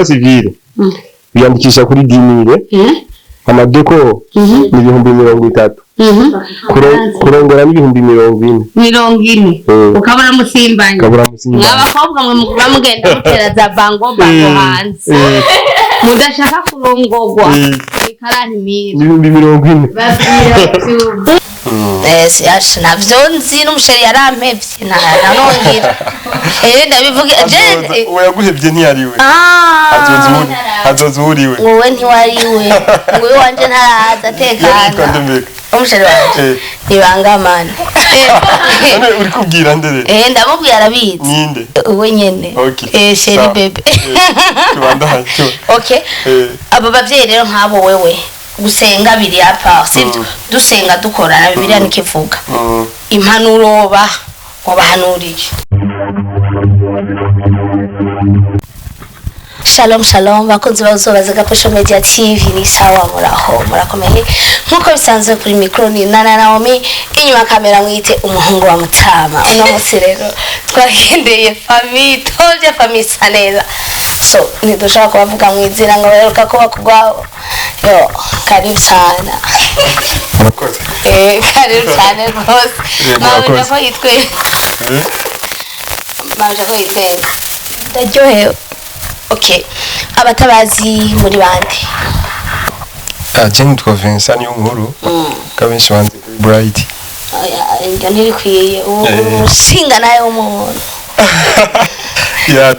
civile biyandikisha kuri 10,000 amadeko ni 30,000 kurongora ni 40,000 ukabura musimbanye abakobwa mwe bamugenda gutera za bango hanze mudashaka kurongorwa ikarani 40,000 Yes, navyo nzi n'umusheri yarampevye nongira. Ndabivuga je uyaguhevye ntiyariwe. Azozuriwe. Wowe ntiwariwe. Ngo wanje ntaraza tekana. Umusheri wanje ibangamana. Uri kubwira ndere. Ndamubwira arabizi. Ninde? Uwe nyene. Sheri bebe. Tubanda. Okay. Abo bavyeyi rero nkabo wewe. Gusenga biri apa sivyo dusenga dukorana Bibiliya nikivuga impanuro wabahanuriye. Shalom bakunzi bazobaza Gaposho Media TV ni sawa murakomeye nkuko bisanzwe kuri micro ni Naomi inyuma kamera mwite umuhungu wa Mutama uno munsi rero twagendeye famille saneza so nidushaka kubavuga mwizira ngo baheruka kuba kugwaho yo karibu sana murakoze karibu cyane rwose mabuje ko yitwe ndaryohewe. Okay, abatabazi muri bande Jenny Vincent niyo nkuru kabenshi banze kuri Bright njya ntirikwiye umushinga naye w'umuntu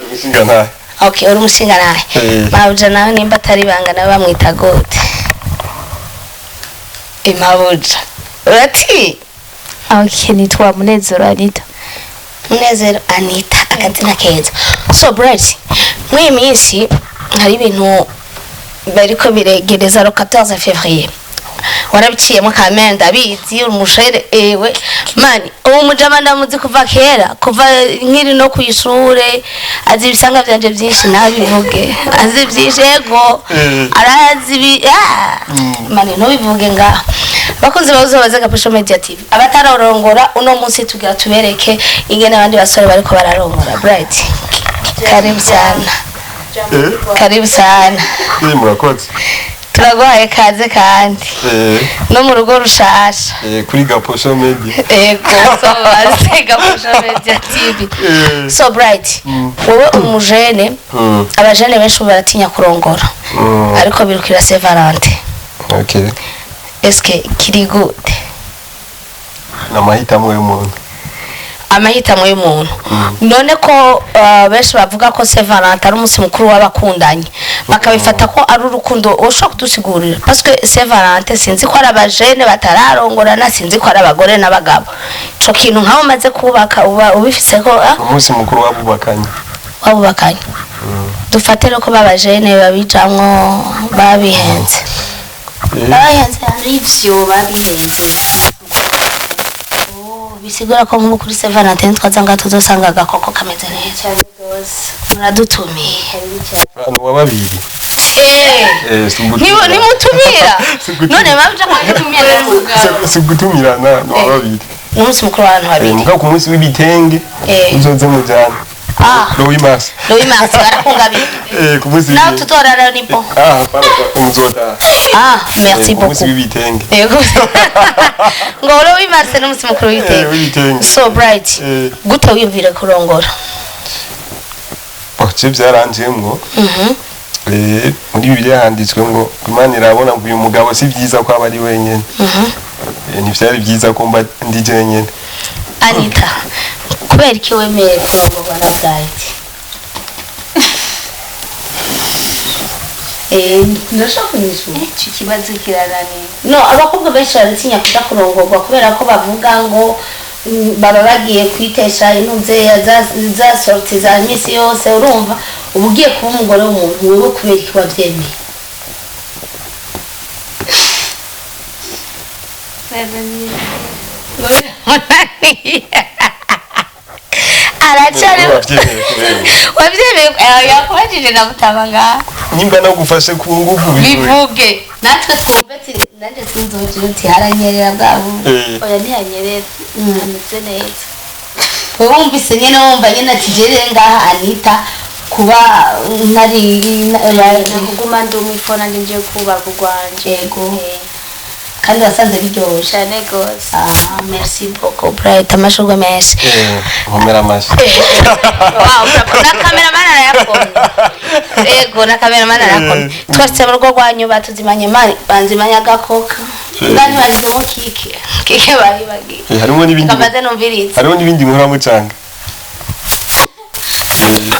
umushinga naye. Okay, uri umushinga naye mabuja nawe nimba atari banga nawe bamwita gute mabuja urati. Okay, nitwa Munezero Anita akazina keza. So Bright muri minsi hari ibintu bariko biregereza le 14 février warabiciyemo kamenda bizi umushere ewe mani uwo mujama ndamuzi kuva kera kuva nkiri no kwishure azi ibisanga byanje byinshi nabivuge azi byishego arazi mani no bivuge nga bakunze bazobaza Gaposho Media TV abatarorongora uno munsi tugira tubereke ingene abandi basore bariko bararongora. Bright karibu sana. Karibu sana. Murakoze. Turaguhaye kaze kandi. No mu rugo rushasha. Kuri Gaposho Media. So Gaposho Media TV. So Bright. Wowe umujene abajene benshi baratinya kurongora. Ariko birukira Saint Valentin. Okay. Eske kiri gute? Amahitamo y'umuntu. Amahitamo y'umuntu. None ko benshi bavuga ko Saint Valentin ari umunsi mukuru w'abakundanye bakabifata ko ari urukundo ushaka kudusigurira parce que Saint Valentin sinzi ko ari abajene batararongorana sinzi ko ari abagore n'abagabo ico kintu nkaho maze kubaka uba ubifise ko umunsi mukuru wabubakanye dufate ko babajene babijamwo babihenze ivyo babihenze bisigura ko nko kuri Saint Valentin twazanga tuzosanga agakoko kameze neza rwose muradutumiye abantu babiri ni mutumira none babuje kutumira sigutumirana no babiri n'umunsi mukuru w'abantu babiri muga ku munsi w'ibitenge uzoze mujana Louis Mars barakungabi ku munsi na tutorara nipo para umuzota merci beaucoup ku munsi w'ibitenge ngo Louis Mars n'umunsi mukuru w'ibitenge so Bright gute wiyumvira kurongora je byaranjemwo muri Bibiliya handitswe ngo Imana irabona ngo uyu mugabo si byiza ko abari wenyene ntivyari byiza ko mba ndi jenyene. Anita kubera iki wemeye kurongorwa na Bright? Ndashaka kunyishu iki kibazo kirarani no abakobwa benshi baratinya kuja kurongorwa kubera ko bavuga ngo baba bagiye kwitesha intuze za sorti za misi yose urumva ubugiye kuba umugore w'umuntu wewe kubera iki wavyemeye? Arachari wavyemeye yakubajije na Mutabanga nimba no gufashe ku nguvu bivuge natwe twumvetse nanje sinzoje uti haranyerera bwabo oya ntiyanyerera ameze neza wumvise nyene wumva nyene ati jere ngaha Anita kuba ntari kuguma ndumifona ndinje kuba kugwanje yego kandi wasanze biryoshye cyane gose. Merci beaucoup Bright, amashurwe menshi. Nkomera amashi. Wow, na cameraman arayakomye. Yego na cameraman arayakomye. Twese mu rugo rwanyu batuzimanye mari banzimanya gakoka. Ngani bazimo kike bari bagi. Harimo n'ibindi. Kamaze numviriza. Harimo n'ibindi nkora mucanga.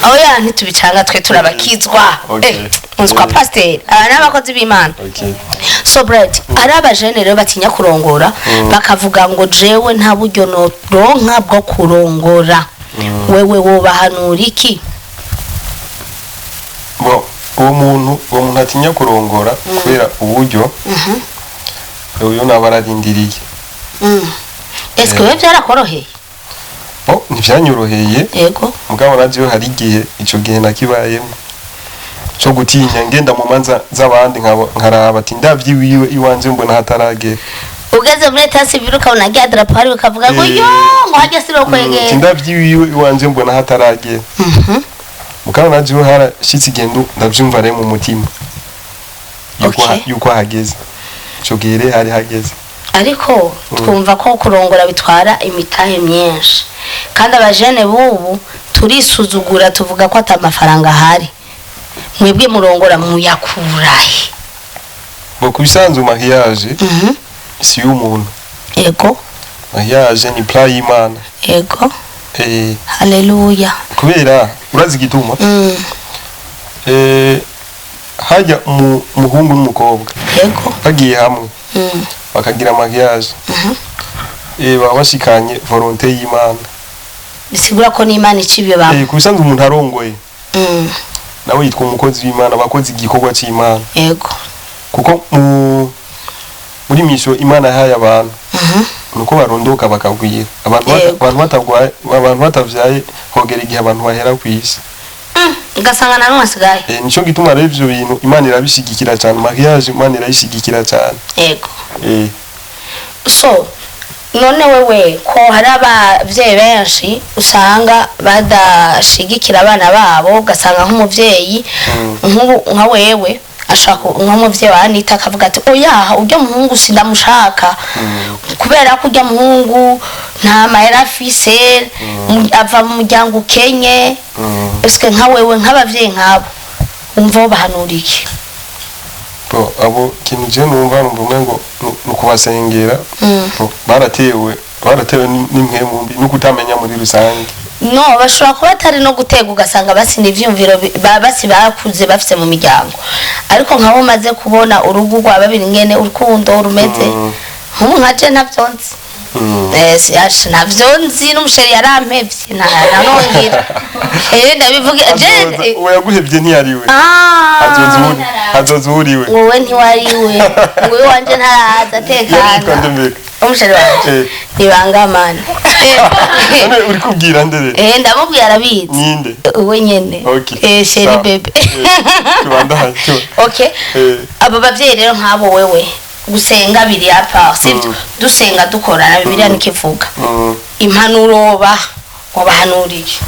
Aho ya ntitubicanga twe turabakizwa. Unzwa pasteur n'abakozi b'Imana. So Bright, araba jene rero batinya kurongora bakavuga ngo jewe nta buryo no ronka bwo kurongora. Wewe wobahanura iki? Uwo muntu atinya kurongora kubera uburyo uyu nabararindiriye. Est-ce que byarakoroheye? Ntivyanyoroheye. Yego. Mugabo naje hari igihe ico gihe nakibayemo cyo gutinya ngenda mu manza z'abandi nkaraba ati ndavyiwiwe iwanje mbona hataragera. Ugeze muri tasi biruka unagiye adrapari bakavuga ngo yo ngo hajya siro kwegera. Ndavyiwiwe iwanje mbona hataragera. Mugabo naje harashitse igendo ndavyumva rero mu mutima. Yuko hageze. Cyo gihe hari hageze. Ariko twumva ko kurongora bitwara imitahe myinshi kandi abajene bubu turisuzugura tuvuga ko atamafaranga hari. Mwebwe murongora muyakurahe? Kubisanzwe mariage si y'umuntu. Yego. Mariage ni plan y'Imana. Yego. Haleluya. Kubera urazi gituma hajya umuhungu n'umukobwa. Yego. Bagiye hamwe bakagira mariage baba bashikanye volonté y'Imana. Bisigura ko n'Imana icibiye bamwe. Kubisanzwe umuntu arongoye nawe yitwa umukozi w'Imana bakoze igikorwa cy'Imana. Yego. Kuko muri misho Imana yahaye abantu nuko barondoka bakagwira abantu batavyaye hogera igihe abantu bahera kwisi. Ugasanga na nwasigaye. Nico gituma rero ivyo bintu Imana irabishigikira cyane, mariage Imana irayishigikira cyane. Yego. So none wewe ko hari abavyeyi benshi usanga badashigikira abana babo, ugasanga nk'umuvyeyi nka wewe ashaka nk'umuvyeyi wanita akavuga ati oya urya muhungu sindamushaka kubera ko urya muhungu nta mahera afise ava mu muryango ukenye. Eske nka wewe nk'abavyeyi nkabo umva bahanura iki? Abo kintu je numva ngo nukubasengera baratewe n'imwe mu mbi nukutamenya muri rusange. No bashobora kuba atari no gutega ugasanga basi n'ivyumviro basi bakuze bafise mu miryango, ariko nkabo maze kubona urugo rwa babiri ngene urukundo rumeze nkaje ntavyonzi. Yash navyonzi n'umusheri yarampevye ntanongira. Ndabivuga je uwo yaguhevye ntiyariwe. Azozuriwe. Wowe ntiwariwe. Wowe wanje ntaraza tekana. Umusheri wanje ibangamana. Uri kubwira ndere? Ndamubwira arabizi. Ninde? Uwe nyene. Sheri bebe. Tubanda. Okay. Abo bavyeyi rero nkabo wewe gusenga biri apa sivyo dusenga dukorana Bibiliya nikivuga impanuro bahanurike.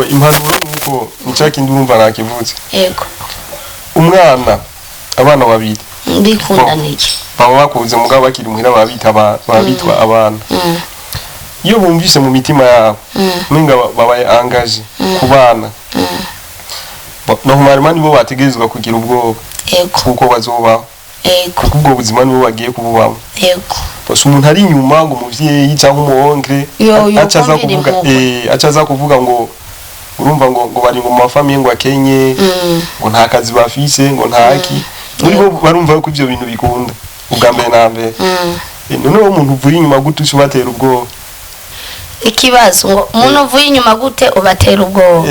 Impanuro nuko nicaki ndumva nakivuze. Yego. Abana babiri ndikundanike baba bakuze mugabo bakiri muhira babitwa abana. Iyo bumvise mu mitima yabo ninga babaye angaje ku bana no humarima nibo bategerezwa kugira ubwoba kuko bazobaho. Kuko ubwo buzima nibo bagiye kububamo. Yego. Bose umuntu ari inyuma ngo umuvyeyi cyangwa umuonkre acaza kuvuga ngo urumva ngo bari mu mafamiye ngo akenye ngo nta kazi bafise ngo ntaki muri bo barumva ko ivyo bintu bikunda ubwambere nambe. None umuntu uvuye inyuma gute ubatera ubwoba? Ikibazo ngo umuntu uvuye inyuma gute ubatera ubwoba?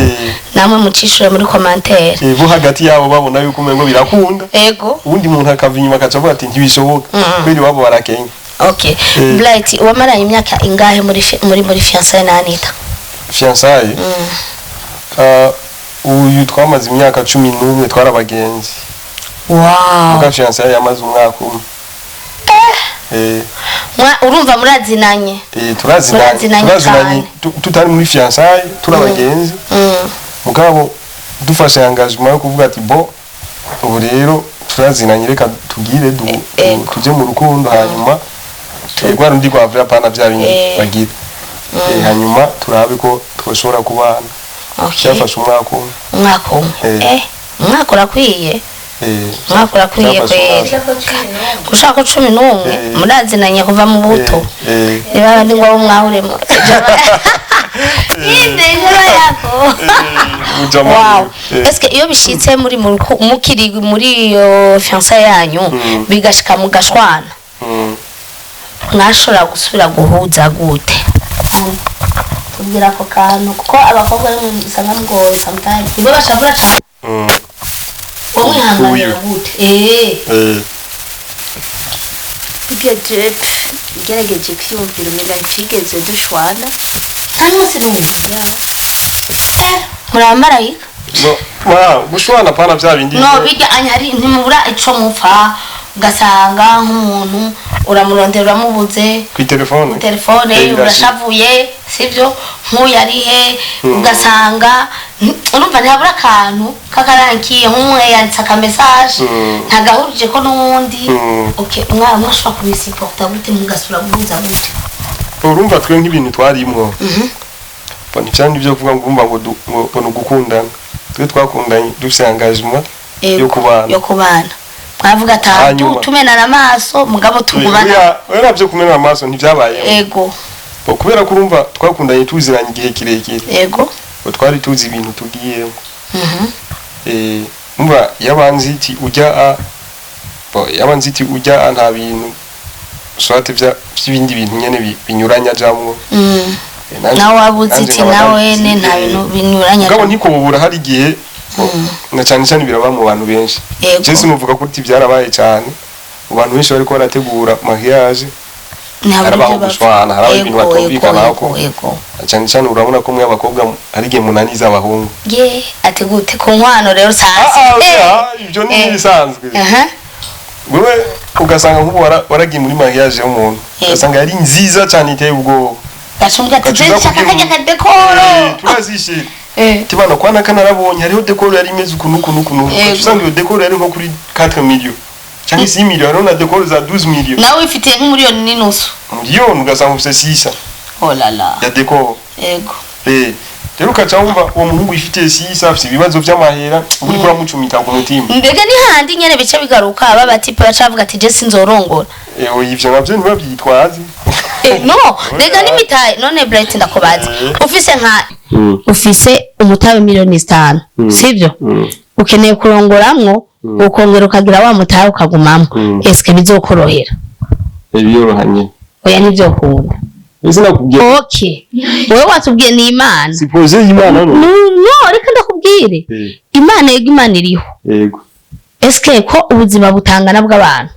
Namwe mucishire muri commentaire. Bo hagati yabo babona yuko umengo birakunda. Yego. Ubundi umuntu akava inyuma akacavuga ati ntibishoboka kweri wabo barakenya. Okay. Blight wamaranye imyaka ingahe muri fiançailles na Anita? Fiançailles? Uyu twamaze imyaka 11 twarabagenzi. Wow. Muga fiançailles yamaze umwaka umwe. Urumva murazinanye? Turazinanye tutari muri fiançailles turabagenzi. Mugabo dufashe engagement yo kuvuga ati bo ubu rero turazinanye reka tugire tuje mu rukundo hanyuma rwa rundi rwa vya pana bya bintu bagira hanyuma turabe ko twoshobora kubana cyafashe umwaka umwaka urakwiye umwaka urakwiye kweli gushaka 11 murazinanye kuva mu buto niba ndi ngo mwahuremo wow eske iyo bishitse muri mukiri muri fiancé yanyu bigashika mu gashwana mwashobora gusubira guhuza gute kugira ko kantu kuko abakobwa usanga mugoye sometimes ibo bashakura cyane umwihanganira gute igerageje kwiyumvira umenya ntigeze dushwana hanyuma sinumva muramarayika gushwana pana bya bindi no bijya anyari ntimubura ico mupfa ugasanga nk'umuntu uramurondera uramubuze ku telefone urashavuye sivyo nk'uyarihe ugasanga urumva ntabura akantu kakarankiye nk'umwe yanditse aka message ntagahurije ko n'uwundi okay mwashobora kubisiporta gute mugasura guhuza gute urumva twe nk'ibintu twarimwo bani cyane ibyo kuvuga ngo gukundana twe twakundanye dufite engagement yo kubana mwavuga atatu tumenana amaso mugabo tugubana wera byo kumenana amaso ntivyabaye ego kubera kurumva twakundanye tuziranye igihe kirekire ego twari tuzi ibintu tugiyemo umva yabanziti ujya nta bintu swate by'ibindi bintu nyene binyuranya jamwo nawe wabuziti nawe ne nta bintu binyuranya ngabo ntikubura hari igihe na cyane biraba mu bantu benshi cyese muvuga ko byarabaye cyane abantu benshi bariko barategura mariage harabaho gushwana harabaho ibintu batumvikana ko cyane urabona ko mwe abakobwa ari gihe munaniza abahungu ategute ku nkwano rero sanze ibyo ni bisanzwe wewe ugasanga nk'ubu waragiye muri mariage y'umuntu ugasanga yari nziza cyane iteye ubwoba gashumbya tujeshaka kajya kadekoro turazishira tibana kwana kanarabonye hariho dekoro yari imeze ukuntu usanga iyo dekoro yari nko kuri 4 million cyangwa 6 million hariho na dekoro za 12 million nawe ufite nk'umuriyoni n'inusu miliyoni ugasanga ufite 600 oh la la ya dekoro yego rero ukacumva uwo muhungu ifite 600 afite ibibazo by'amahera uri kuramucumita ku mutima mbega ni handi nyene bice bigaruka aba batipe bacavuga ati je sinzorongora ivyo navyo ntibabyitwazi no rega ni mitaye none Bright ndakubaza ufise umutabe miliyoni 5 sivyo ukeneye kurongoramwo ukongera ukagira wa mutabe ukagumamo eske bizokorohera ibiyorohanye oya nivyo kunda izina kubwiye okay wewe watubwiye ni Imana sipoze Imana no reka ndakubwire Imana iriho yego eske ko ubuzima butangana bw'abantu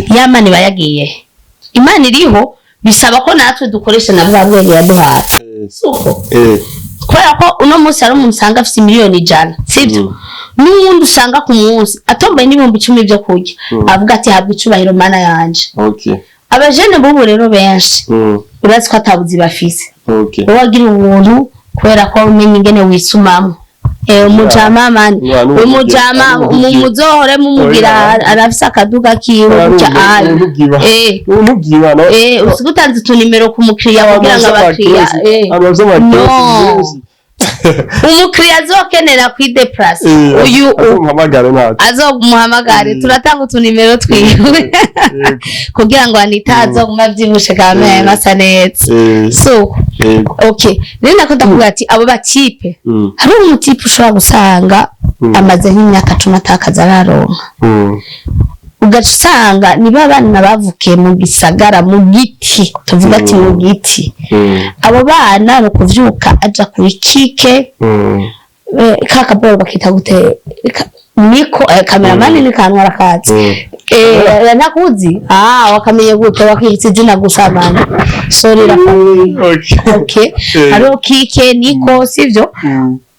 Imana bayagiye Imana iriho bisaba ko natwe dukoresha na bwa bwenge yaduhaye suko kubera ko uno munsi ari umuntu usanga afite miliyoni 100 sibyo n'umuntu usanga ku munsi atombaye n'ibihumbi 10 byo kurya avuga ati habwa icubahiro Mana yanje okay abajene bubu rero benshi urazi ko atabuzi bafise wagira ubuntu kubera ko umenye ingene wisumamo umujama mani umujama umuzohore mumugira arafisa akaduga kiwe cya ali umubwibana usigutanze tunimero ku mukiriya kugira ngo abakiriya umukiriya azokenera kwideplace uyu azomuhamagare turatanga utunimero twiwe kugira ngo anitazo kumavyibushe kamera masa neza so okay rero nakunda kuvuga ati abo batipe hari umutipe ushobora gusanga amaze nk'imyaka 10 atakaza araronka ugasanga niba abana bavukiye mu gisagara mu giti tuvuga ati mu giti abo bana no kuvyuka aja kuri kike kaka bora bakita gute niko cameraman ni kanwa rakatse nakuzi wakamenye gute wakibitse izina gusabana sorry okay aro kike niko sivyo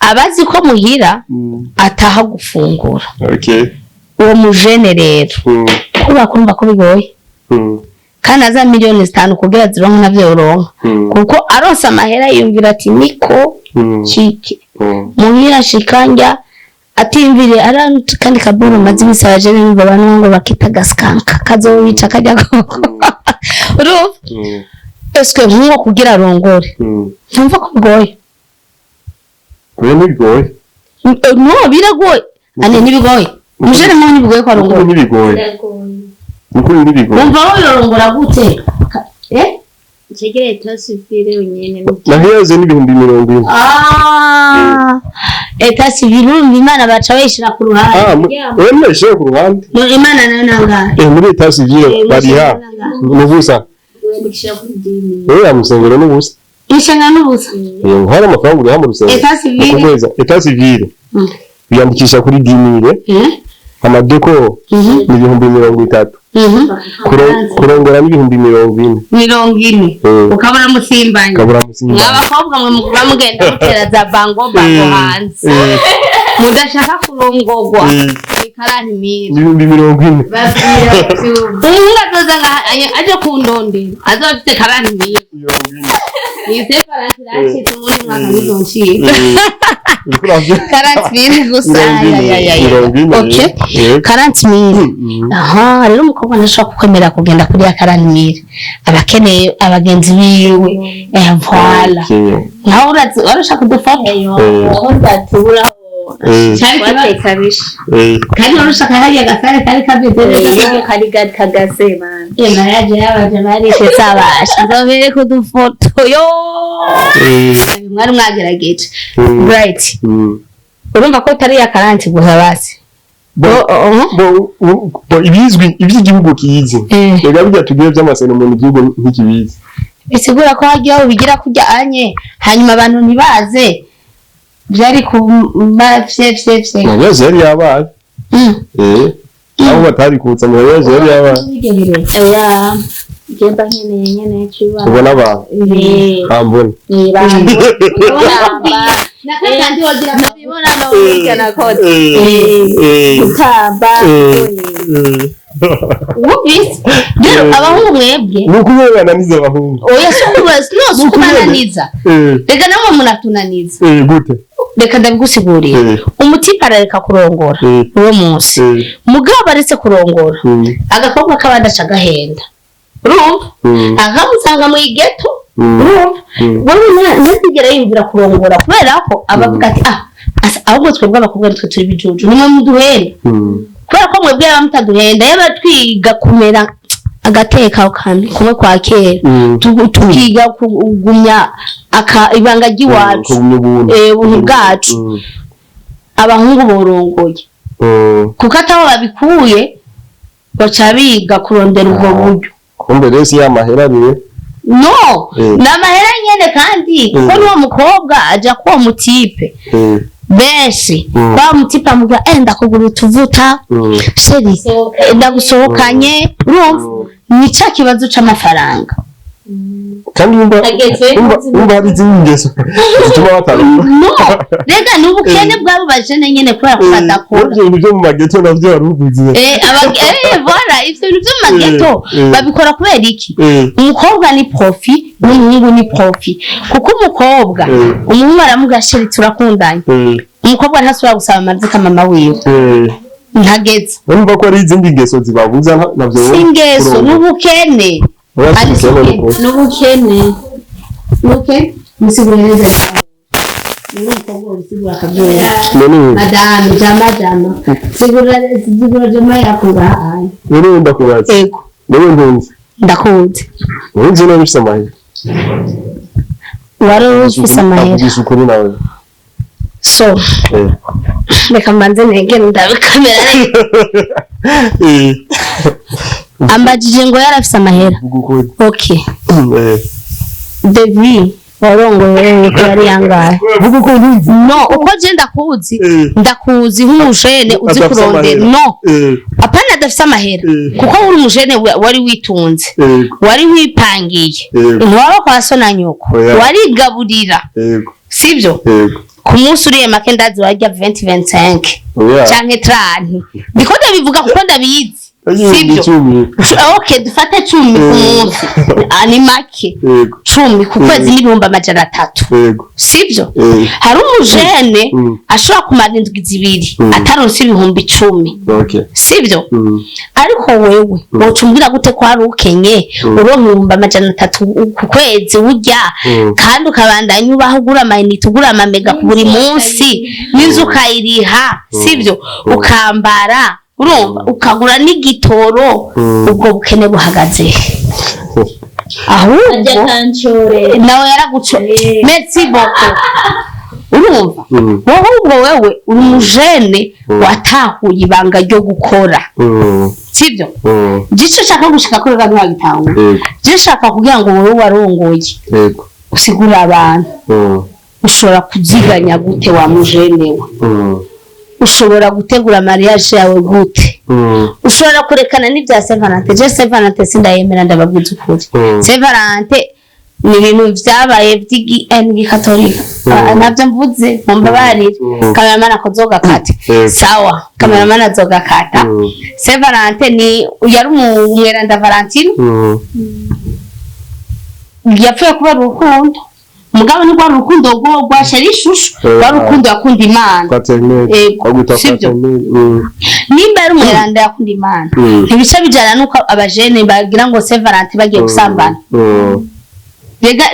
abazi ko muhira ataha gufungura okay uwo mujene rero kuba kumva ko bigoye kana za miliyoni 5 kugira zironka navyo uronka kuko aronsa amahera yumvira ati niko chiki muhira shikanja atimvire arantu kandi kaburu mazi bisaje n'imba abantu ngo bakita gaskanka kazowica kajya koko uru eske nko kugira rongore ntumva ko goye bigoye no biragoye ane nibigoye mujere mu nibigoye kwa rongore nibigoye ukuri nibigoye umva wowe rongora gute Chegere tasifire unyene naheze n'ibihumbi 40 eta sivirumbi imana baca bayishira ku ruhande wemwe ishira ku ruhande no imana nayo nanga muri eta sivile bariha nubusa wendikishira kuri dini amusengero nubusa ishanga nubusa hari amafaranga uri hamwe rusengero eta sivile eta sivile biyandikisha kuri dinire amadeko n'ibihumbi 30 kurongora n'ibihumbi 40 ukabura musimbanye n'abakobwa mwe bamugenda gutera za bango hanze mudashaka kurongorwa ikarani miri n'ibihumbi 40 ungazoza aje kundondera azofite karani miri nise parantirachi tumundi mwaka nizonshira karanti miri gusa okay karanti miri aha rero umukobwa ntashobora kukwemera kugenda kuri ya karanti miri abakeneye abagenzi biwe voilà naho urashaka kudufata ndatura cyari kabisha kandi urashaka hariya gasare kari kabedere kari kagase man Mariage yabaje marishe sabasha ndobere kudufoto yo mwari mwagerageje right urumva ko tari ya karanti gusa basi ibizwi iby'igihugu kiyizi rega bijya tugiye by'amaseno mu gihugu ntikibizi bisigura ko hagiye bigira kujya anye hanyuma abantu ntibaze byari ku bafye Mariage yari yabaye aho batari kutsa Mariage yari yabaye ya Jemba nyene chiwa ubona abantu ambone nakandi wagira mubibona no wigana kode kutamba wubise rero abahungu mwebwe nukubana niza abahungu oya no sukubananiza reka namwe munatunaniza gute reka ndabigusigurira umutipa arareka kurongora uwo munsi mugabo baretse kurongora agakobwa kabadaca gahenda urumva akamusanga mu igeto urumva wowe ntigera yumvira kurongora kubera ko abavuga ati ahubwo twebwe abakobwa twe turi bijuju nimwe muduhenda kubera ko mwebwe mutaduhenda yaba twiga kumera agateka kandi kumwe kwa kera tukiga kugumya ibanga ry'iwacu ubuntu bwacu abahungu borongoye kuko ataho babikuye baca biga kurondera ubwo buryo kumbe rero si amahera biwe no n'amahera nyene kandi kuko niwo mukobwa aja kuwo mutipe benshi kwa mutipe amuga ndakugura utuvuta sheri ndagusohokanye urumva ni cya kibazo c'amafaranga kandi umba hari zingeso zituma bataruka no rega n'ubukene bwabo bajene nyene kubera ko badakora ibyo mu mageto navyo waruvuze voilà ibyo mu mageto babikora kubera iki umukobwa ni profi n'umuhungu ni profi kuko umukobwa umuhungu aramugashira turakundanye umukobwa ntasubira gusaba amazi mama wiwe ntageze urumva ko ari izindi ngeso zibabuza navyo singeso n'ubukene n'ubukene musigura neza n'umukobwa usigura kabyoya madame jama sigura jama yakuba rero ndakubaza ego rero ntunze ndakunze ntunze no bifisa mahera waro bifisa mahera ukuri nawe so reka mbanze negere ndabikamera ambajije ngo yarafise amahera okay Devi Worongora ko yari yangaye no uko je ndakuzi nk'umushene uzi kurondera no apana adafise amahera kuko uri umushene wari witunze wari wipangiye ntwaba kwa so na nyoko warigaburira sivyo ku munsi uriye make ndazi wajya 20-25 canke 30 biko ndabivuga kuko ndabizi sibyo okay dufate 10 ku munsi ani make 10 ku kwezi n'ibihumbi 300 sibyo hari umujene ashobora kumara indwi zibiri ataronse ibihumbi 10 sibyo ariko wewe wocumbira gute ko ari ukenye uronka 300 ku kwezi urya kandi ukabandanya ubaho ugura amayinite ugura amamega ku buri munsi n'inzu ukayiriha sibyo ukambara urumva ukagura n'igitoro ubwo bukene buhagaze ahubwo nawe yaraguco merci beaucoup urumva wowe wewe umujene watahuye ibanga ryo gukora sibyo gice shaka gushika kuri gano bagitaho gice shaka kugira ngo wowe warongoye usigura abantu ushobora kuziganya gute wa mujene we ushobora gutegura mariage yawe gute ushobora kurekana n'ibya Valentin je Valentin sindayemera ndababwiza ukuri Valentin ni ibintu byabaye by'igi katolika nabyo mvuze mumbabarire cameraman akozoga kata sawa cameraman azoga kata Valentin ni yari umweranda Valentin yapfuye kuba urukundo mugabo ni kwa rukundo rwa sharishushu rwa rukundo yakunda Imana sibyo nimba ari umweranda yakunda Imana ntibica bijana nuko abajene bagira ngo Valentin bagiye gusambana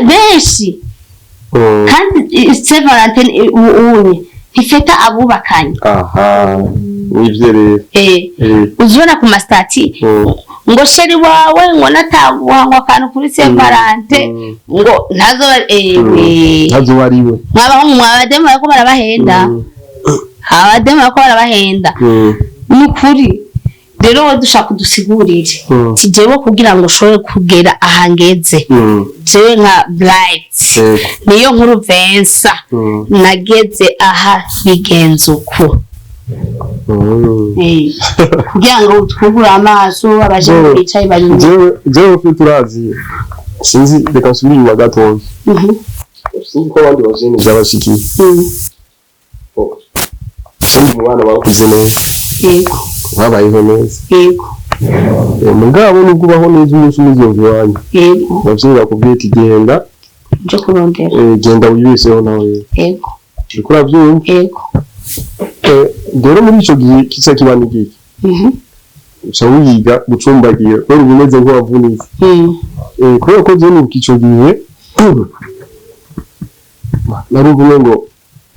benshi kandi Valentin uye ntifeta abubakanye nivyo rero uzibona ku mastati ngo sheri wawe ngo nataguha ngo akantu kuri Valentin ngo ntazo wariwe mwabademu bako barabahenda abademu bako barabahenda ni kuri rero we dushaka kudusigurire kijewe kugira ngo ushobore kugera ahangeze jewe nka Bright niyo nkuru Vensa nageze aha bigenze uko kugira ngo twugura amaso abajene bicaye bari jewe ufite urazi sinzi reka nsubire inyuma gatoya sinzi ko abandi bajene byabashikiye sinzi mu bana bakuze neza babayeho neza mugabo nubwo ubaho neza umunsi umuzungu wanyu abavyeyi bakubwiye ati genda nje kurondera genda wibeseho nawe uriko uravyumva rero muri ico gihe kisa kibana igiki uca wiga gucumbagira kubera ubimeze nk'uwavunitse kubera ko je nibuka ico gihe naruvume ngo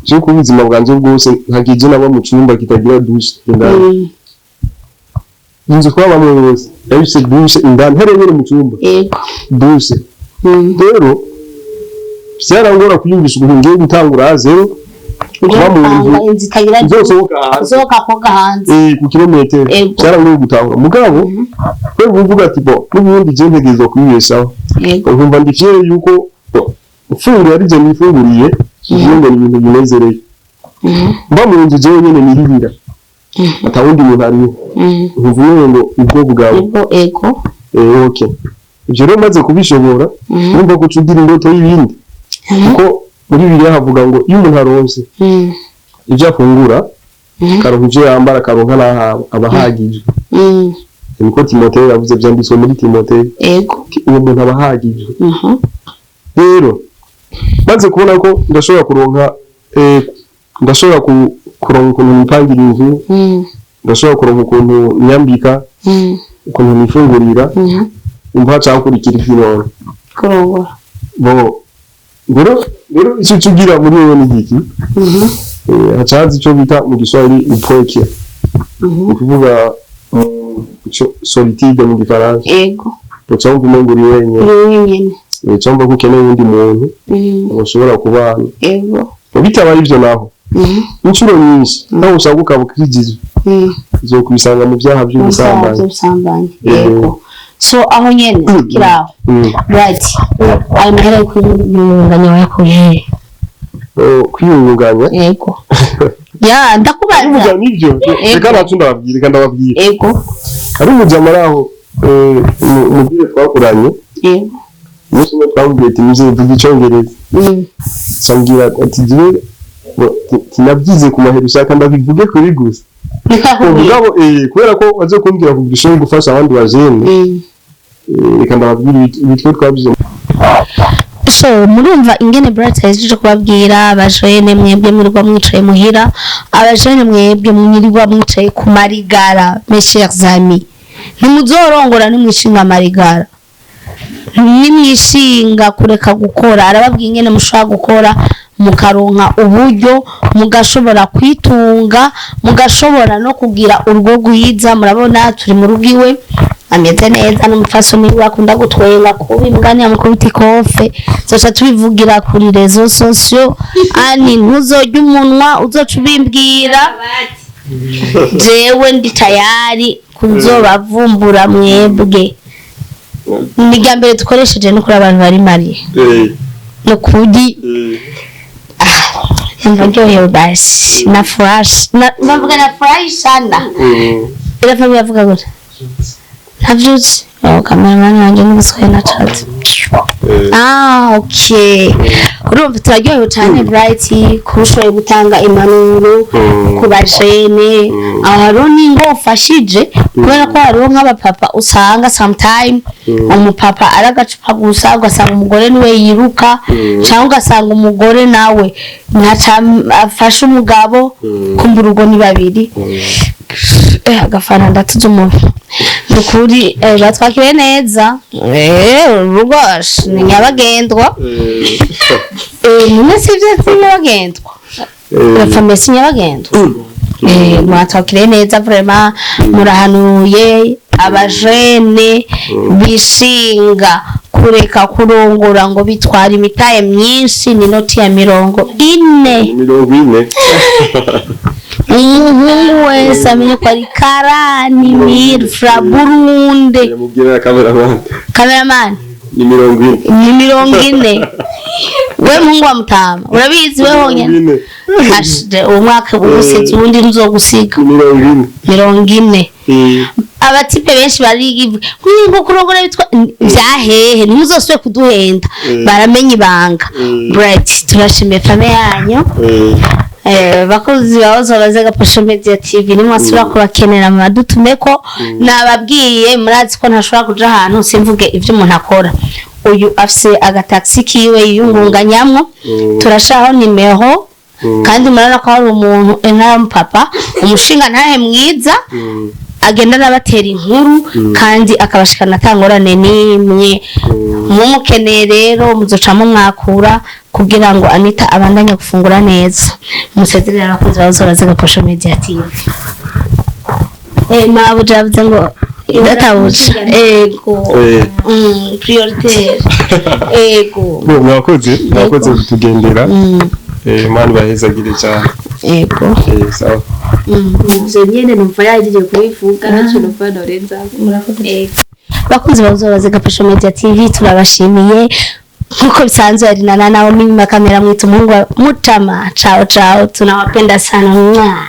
je ku buzima bwanje bwose nkagije naba mu cumba kitagira douche inzu twabamwe bose yabise douche indani hereye mu cumba douche rero byarangora kuyumvisha ukuntu ngiye gutangura zero inzu itagira zoka koga hanze ku kilometero cyarangora gutangura mugabo kwe buvuga ati bo n'ubundi je ntegezo kwibeshaho nkumva ndifiye yuko ufungura ari je nifunguriye ngo ni ibintu binezereye mba mu nzu jewe nyene niribira atawundi muntu ariho nkuvuye ngo ubwo bwawe okay ibyo rero maze kubishobora numva ko cugira indoto y'ibindi kuko muri biriya havuga ngo iyo umuntu aronse ibyo afungura karonka ibyo yambara karonka n'ahawe abahagije niko Timoteyo yavuze byanditswe muri Timoteyo uwo muntu abahagije rero maze kubona ko ndashobora kuronka ndashobora kuronka ukuntu nipangira inzu ndashobora kuronka ukuntu nyambika ukuntu nifungurira umva cyankurikira ikintu kurongora rero icyo tugira muri wowe ni iki hacaza icyo bita mu Giswahili upoke ukuvuga solitude mu Gifaransa ucamva umenguri wenyine cyangwa ko ukeneye undi muntu ushobora kubana bitabaye ibyo naho inshuro nyinshi naho ushaka ukabukirigiza zo kubisanga mu byaha by'ubusambanyi so aho nyene kiraho right ayo mahera kwiyunganya wakoje kwiyunganya ya ndakubaza nibyo reka ndababwira ari umujama aho mu gihe twakuranye umunsi umwe twamubwiye ati muze tuvuge icyongereza sambwira ati gihe tinabyize ku mahera ushaka ndabivuge kuri gusa ubugabo kubera ko waje kumbwira kugisho gufasha abandi bajene reka ndababwira ibitwe twabyize. So murumva ingene Bright yaje kubabwira abajene mwebwe mwirirwa mwicaye muhira, abajene mwebwe mwirirwa mwicaye ku marigara, mes chers amis, ntimuzorongora nimwishinga marigara, nimwishinga kureka gukora. Arababwiye ingene mushobora gukora mukaronka uburyo, mugashobora kwitunga, mugashobora no kugira urugo rwiza. Murabona turi mu rugo iwe ameze neza, n'umufasoni we akunda gutwenga kubi mugani amukubita ikofe, zoca tubivugira kuri rezo sosio. Ani ntuzorya umunwa uzoca ubimbwira, jewe ndi tayari kuzobavumbura mwebwe. Ni rya mbere dukoresheje no kuri abantu bari mariye no kudi ndaryohewe basi na flash navuga na flash sana. Ila family yavuga gute navyuzi cameraman wanje n'ubuswaye na chat. Okay, urumva turaryohewe cyane Bright kushoboye gutanga impanuro ku bajene. Aho ningo ufashije kubera ko hariho nk'abapapa usanga sometime umupapa aragacupa gusa, ugasanga umugore niwe yiruka, cyangwa ugasanga umugore nawe ntaca afasha umugabo kumva urugo ni babiri. Agafana ndatuze umuntu ukuri batwakiwe neza. Rugoshe ni nyabagendwa. Mune sivyo nyabagendwa, famille si nyabagendwa. Mwatwakire neza vraiment, murahanuye abajene bishinga kureka kurongora ngo bitwara imitaye myinshi. Ni noti ya 40. Umuhungu wese amenye ko ari karani mirfra Burundi. Mubwira Cameraman ni 40. We mungu wa Mutama urabizi we honyene ashde umwaka ubusetse ubundi nzogusiga 40. Abatipe benshi bari ngo kurongora bitwa byahehe nimuzoswe kuduhenda, baramenye ibanga. Bright turashimiye famille yanyu. Bakozi bahoze bazaga Posho Media TV nimwasura kubakenera madutumeko. Nababwiye murazi ko ntashobora kuja ahantu simvuge ivyo umuntu akora. Uyu afise agataxi kiwe yungunganyamwo, turashaho nimero kandi murana ko hari umuntu enara papa umushinga ntahe mwiza agenda nabatera inkuru kandi akabashikana tangorane nimwe. Mumukeneye rero muzocamo mwakura kugira ngo Anita abandanye gufungura neza. Musezerera abakozi bazorazaga Posho Media TV. Mabo javuze ngo idatabuja prioritaire mwakoze kutugendera. Mani bahezagire cyane. Sawa. Nyene numva yagiye kubivuga naco numva norenza. Bakunzi bazorazaga Posho Media TV turabashimiye. Nkuko bisanzwe ari na nawe mimi kamera mwitu Mungu mutama. Ciao tunawapenda sana.